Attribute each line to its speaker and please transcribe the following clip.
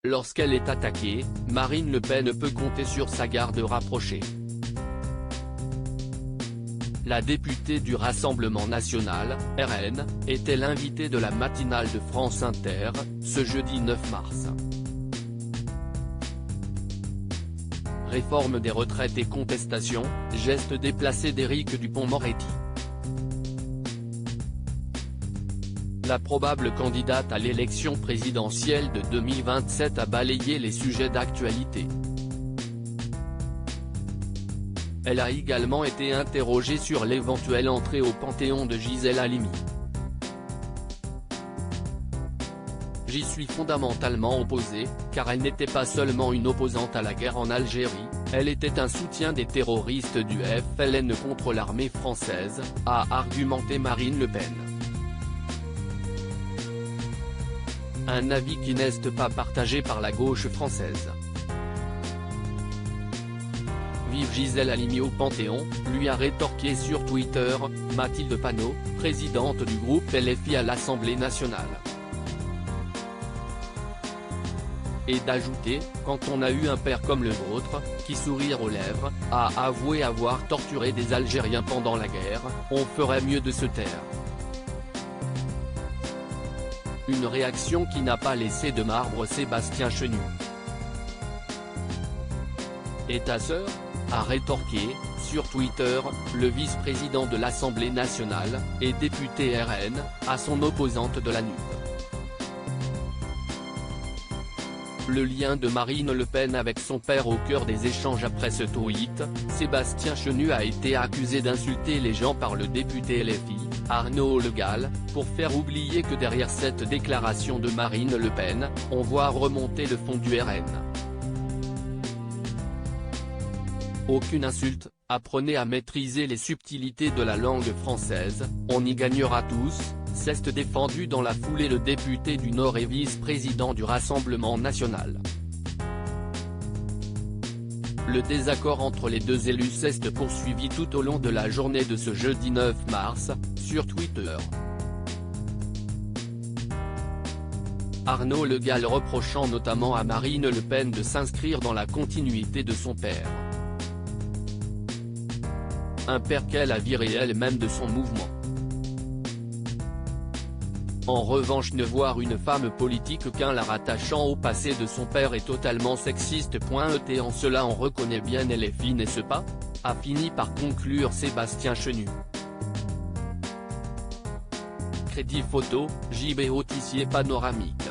Speaker 1: Lorsqu'elle est attaquée, Marine Le Pen peut compter sur sa garde rapprochée. La députée du Rassemblement national, RN, était l'invitée de la matinale de France Inter, ce jeudi 9 mars. Réforme des retraites et contestation, geste déplacé d'Éric Dupond-Moretti. La probable candidate à l'élection présidentielle de 2027 a balayé les sujets d'actualité. Elle a également été interrogée sur l'éventuelle entrée au Panthéon de Gisèle Halimi. J'y suis fondamentalement opposé, car elle n'était pas seulement une opposante à la guerre en Algérie, elle était un soutien des terroristes du FLN contre l'armée française, a argumenté Marine Le Pen. Un avis qui n'est pas partagé par la gauche française. Vive Gisèle Halimi au Panthéon, lui a rétorqué sur Twitter, Mathilde Panot, présidente du groupe LFI à l'Assemblée nationale. Et d'ajouter, quand on a eu un père comme le vôtre, qui sourire aux lèvres, a avoué avoir torturé des Algériens pendant la guerre, on ferait mieux de se taire. Une réaction qui n'a pas laissé de marbre Sébastien Chenu. Et ta sœur ? A rétorqué, sur Twitter, le vice-président de l'Assemblée nationale, et député RN, à son opposante de la NUP. Le lien de Marine Le Pen avec son père au cœur des échanges après ce tweet, Sébastien Chenu a été accusé d'insulter les gens par le député LFI, Arnaud Le Gall, pour faire oublier que derrière cette déclaration de Marine Le Pen, on voit remonter le fond du RN. Aucune insulte, apprenez à maîtriser les subtilités de la langue française, on y gagnera tous, s'est défendu dans la foulée le député du Nord et vice-président du Rassemblement national. Le désaccord entre les deux élus s'est poursuivi tout au long de la journée de ce jeudi 9 mars, sur Twitter. Arnaud Le Gall reprochant notamment à Marine Le Pen de s'inscrire dans la continuité de son père. Un père qu'elle a viré elle-même de son mouvement. En revanche, ne voir une femme politique qu'en la rattachant au passé de son père est totalement sexiste. Et en cela on reconnaît bien LFI, n'est-ce pas ? A fini par conclure Sébastien Chenu. Crédit photo, JB Tissier panoramique.